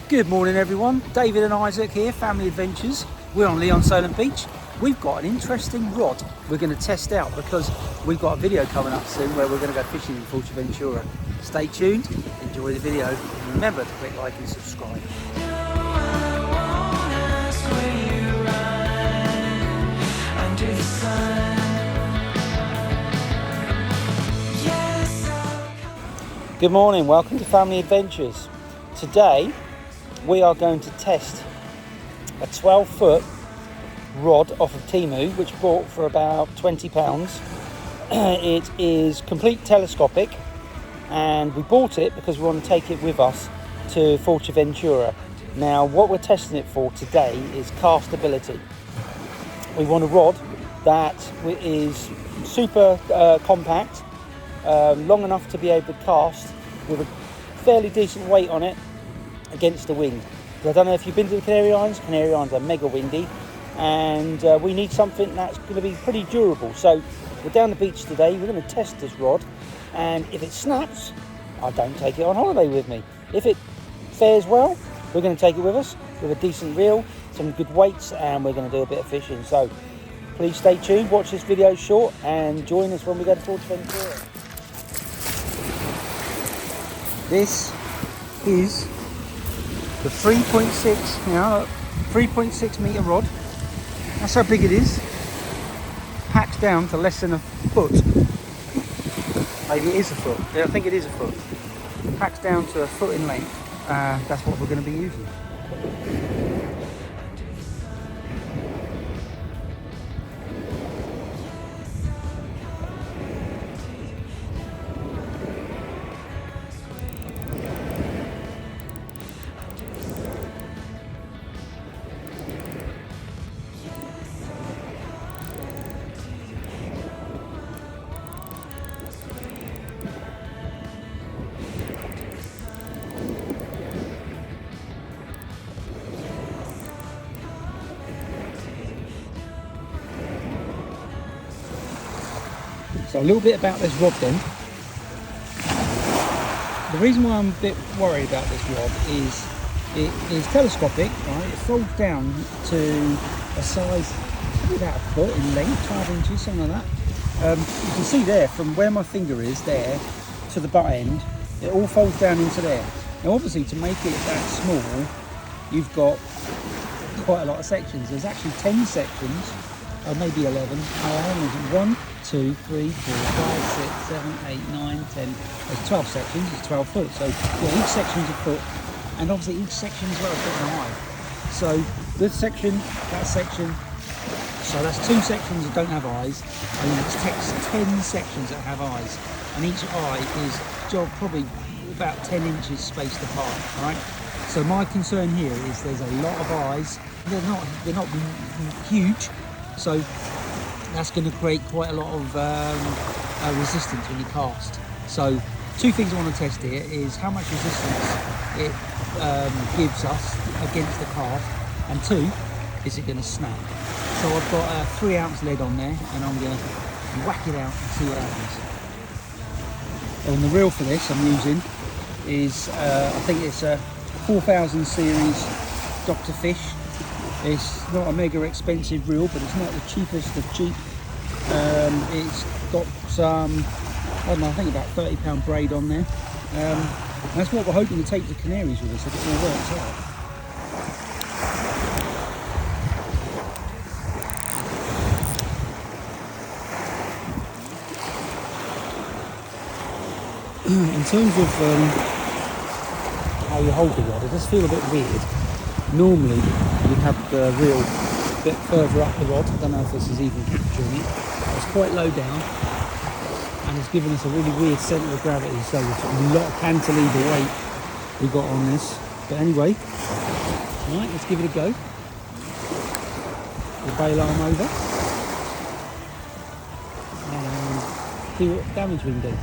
Good morning everyone, David and Isaac here, Family Adventures. We're on Leon Solent Beach. We've got an interesting rod we're going to test out because we've got a video coming up soon where we're going to go fishing in Fuerteventura. Stay tuned, enjoy the video, and remember to click like and subscribe. Good morning, welcome to Family Adventures. Today we are going to test a 12-foot rod off of Temu, which bought for about £20. It is complete telescopic, and we bought it because we want to take it with us to Fuerteventura. Now, what we're testing it for today is castability. We want a rod that is super compact, long enough to be able to cast with a fairly decent weight on it against the wind. I don't know if you've been to the Canary Islands. Canary Islands are mega windy, and we need something that's going to be pretty durable. So we're down the beach today. We're going to test this rod, and if it snaps, I don't take it on holiday with me. If it fares well, we're going to take it with us with a decent reel, some good weights, and we're going to do a bit of fishing. So please stay tuned, watch this video short, and join us when we go to Fuerteventura. This is the 3.6 metre rod. That's how big it is. Packed down to less than a foot. Maybe it is a foot. Yeah, I think it is a foot. Packed down to a foot in length. That's what we're going to be using. So a little bit about this rod then. The reason why I'm a bit worried about this rod is it is telescopic, right? It folds down to a size probably about a foot in length, 12 inches, something like that. You can see there from where my finger is there to the butt end, it all folds down into there. Now obviously to make it that small, you've got quite a lot of sections. There's actually 10 sections, or maybe 11. 1, 2, 3, 4, 5, 6, 7, 8, 9, 10. There's 12 sections, it's 12 foot. So yeah, each section's a foot, and obviously each section as well is a foot and a half. So this section, that section, so that's 2 sections that don't have eyes, and then it's 10 sections that have eyes, and each eye is probably about 10 inches spaced apart, right? So my concern here is there's a lot of eyes. They're not huge, so that's going to create quite a lot of resistance when you cast. So 2 things I want to test here is how much resistance it gives us against the cast, and 2, is it going to snap? So I've got a 3-ounce lead on there, and I'm going to whack it out and see what happens. And the reel for this I'm using is, I think it's a 4000 series Dr. Fish. It's not a mega expensive reel, but it's not the cheapest of cheap. It's got some, I don't know, I think about £30 braid on there. That's what we're hoping to take to Canaries with us if it all works out. In terms of how you hold the rod, it does feel a bit weird. Normally you'd have the reel a bit further up the rod. I don't know if this is even capturing it. It's quite low down, and it's given us a really weird centre of gravity, so there's a lot of cantilever weight we got on this. But anyway, right, let's give it a go. The bail arm over and see what damage we can do.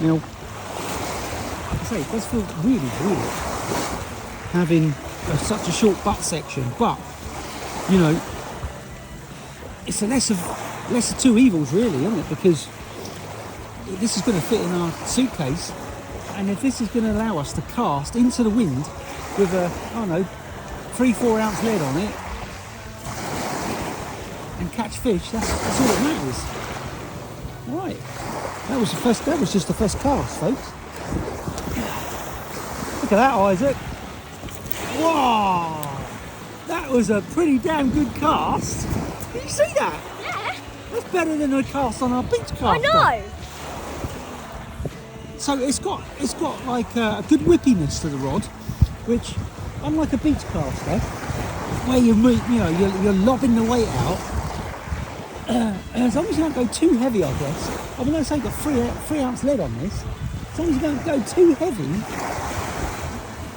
Now, like I say, it does feel really weird having such a short butt section, but you know, it's a lesser of 2 evils really, isn't it? Because this is going to fit in our suitcase And if this is going to allow us to cast into the wind with a, I don't know, 3-4 ounce lead on it and catch fish, that's all that matters. Right, that was just the first cast, folks. Look at that, Isaac. Wow, that was a pretty damn good cast. Did you see that? Yeah. That's better than a cast on our beach caster. I know. So it's got like a good whippiness to the rod, which, unlike a beach caster, where you're lobbing the weight out, as long as you don't go too heavy, I guess. I'm going to say got 3 ounce lead on this. As long as you don't go too heavy,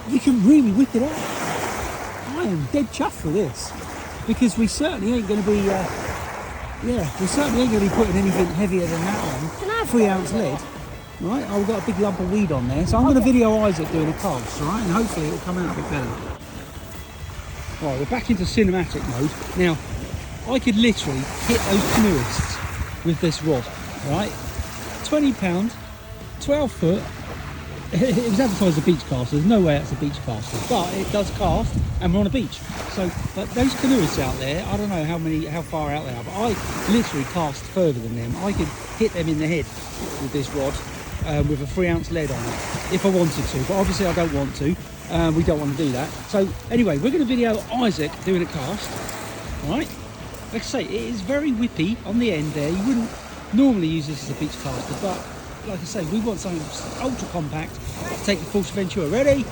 you can really whip it out. I am dead chuffed with this, because we certainly ain't going to be, we certainly ain't going to be putting anything heavier than that on. 3 ounce lead. Right, I've got a big lump of weed on there, so I'm going to video Isaac doing a cast, right, and hopefully it'll come out a bit better. Right, we're back into cinematic mode. Now, I could literally hit those canoeists with this rod, right? £20, 12 foot. It was advertised as a beach caster. There's no way it's a beach caster, but it does cast, and we're on a beach. So, but those canoeists out there, I don't know how far out they are, but I literally cast further than them. I could hit them in the head with this rod. With a 3 ounce lead on it, if I wanted to, but obviously I don't want to. We don't want to do that. So anyway, we're going to video Isaac doing a cast. Right, like I say, it is very whippy on the end there. You wouldn't normally use this as a beach caster, but like I say, we want something ultra compact to take the Fuerteventura. Ready?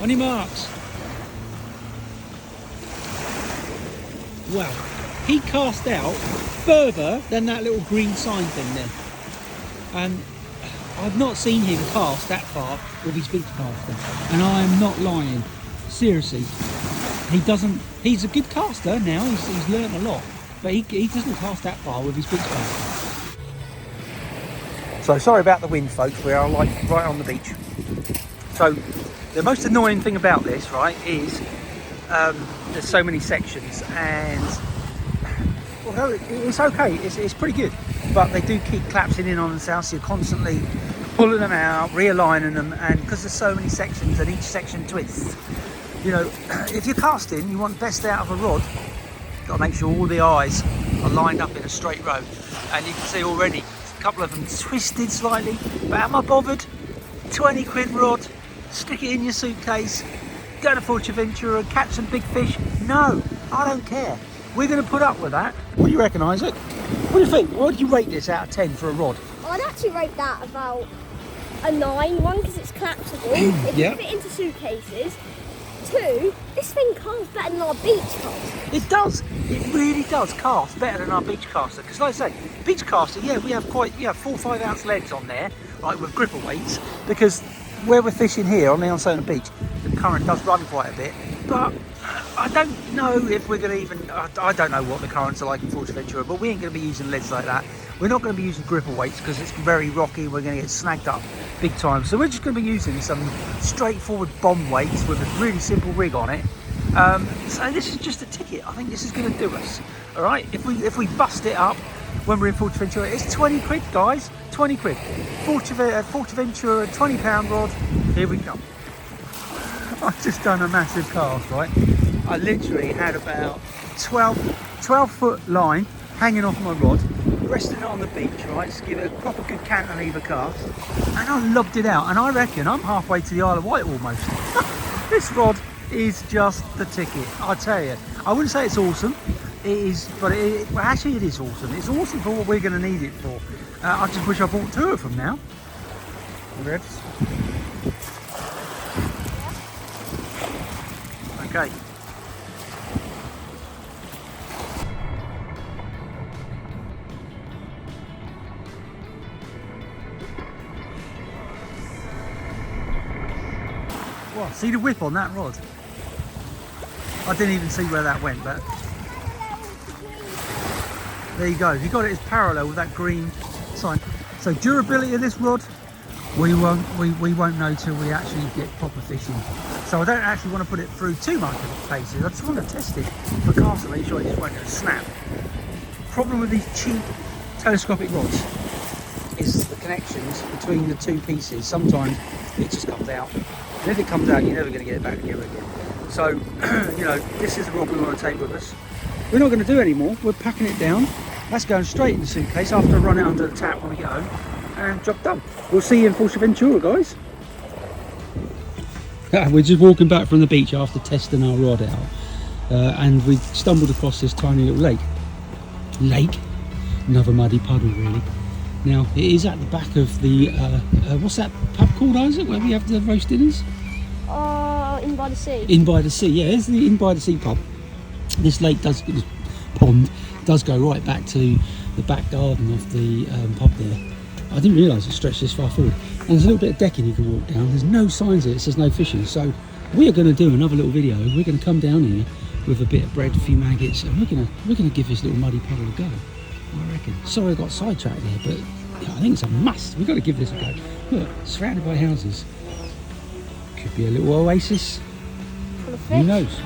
On your marks. Wow, he cast out further than that little green sign thing there, and I've not seen him cast that far with his beach caster, and I am not lying. Seriously, he's a good caster now. He's learnt a lot, but he doesn't cast that far with his beach caster. So sorry about the wind, folks. We are like right on the beach. So the most annoying thing about this, right, is there's so many sections, and although it's okay, it's pretty good, but they do keep collapsing in on themselves, so you're constantly pulling them out, realigning them, and because there's so many sections and each section twists, you know, if you're casting, you want the best out of a rod, you've got to make sure all the eyes are lined up in a straight row, and you can see already a couple of them twisted slightly, but am I bothered? 20 quid rod, stick it in your suitcase, go to Fuerteventura and catch some big fish? No, I don't care. We're going to put up with that. What do you reckon, Isaac? What do you think? What do you rate this out of 10 for a rod? I'd actually rate that about a 9. 1, because it's collapsible. It can fit into suitcases. 2, this thing casts better than our beach caster. It does. It really does cast better than our beach caster. Because like I say, beach caster, yeah, we have 4 or 5 ounce leads on there, like with gripper weights, because where we're fishing here on the Onsona beach, the current does run quite a bit, but I don't know if we're going to even, I don't know what the currents are like in Fuerteventura, but we ain't going to be using leads like that. We're not going to be using gripper weights because it's very rocky, we're going to get snagged up big time. So we're just going to be using some straightforward bomb weights with a really simple rig on it. So this is just a ticket. I think this is going to do us. All right, if we bust it up when we're in Fuerteventura, it's 20 quid, guys, 20 quid. Fuerteventura, £20 rod, here we come. I've just done a massive cast, right? I literally had about 12 foot line hanging off my rod, resting it on the beach, right, to give it a proper good cantilever cast, and I lobbed it out, and I reckon I'm halfway to the Isle of Wight almost. This rod is just the ticket, I tell you. I wouldn't say it's awesome, it is, but well, actually it is awesome. It's awesome for what we're going to need it for. I just wish I bought 2 of them now. Revs. Okay. Well, see the whip on that rod? I didn't even see where that went, but there you go. You got it as parallel with that green sign. So durability of this rod, we won't know till we actually get proper fishing. So I don't actually want to put it through too much of its paces. I just want to test it for cast to make sure it just won't snap. Problem with these cheap telescopic rods is the connections between the two pieces, sometimes it just comes out. And if it comes out, you're never going to get it back together again. So, you know, this is the rod we want to take with us. We're not going to do any more. We're packing it down. That's going straight in the suitcase after I run it under the tap when we get home. And job done. We'll see you in Fuerteventura, guys. We're just walking back from the beach after testing our rod out. And we stumbled across this tiny little lake. Another muddy puddle, really. Now, it is at the back of the, what's that pub called, Isaac, where we have the roast dinners? In by the sea. In by the sea, yeah, it's the In by the Sea pub. This lake this pond does go right back to the back garden of the pub there. I didn't realise it stretched this far forward. And there's a little bit of decking you can walk down. There's no signs of it, it says no fishing. So we are going to do another little video. We're going to come down here with a bit of bread, a few maggots, and we're going to give this little muddy puddle a go, I reckon. Sorry I got sidetracked there, but yeah, I think it's a must. We've got to give this a go. Look, surrounded by houses. Could be a little oasis. Full of fish. Who knows?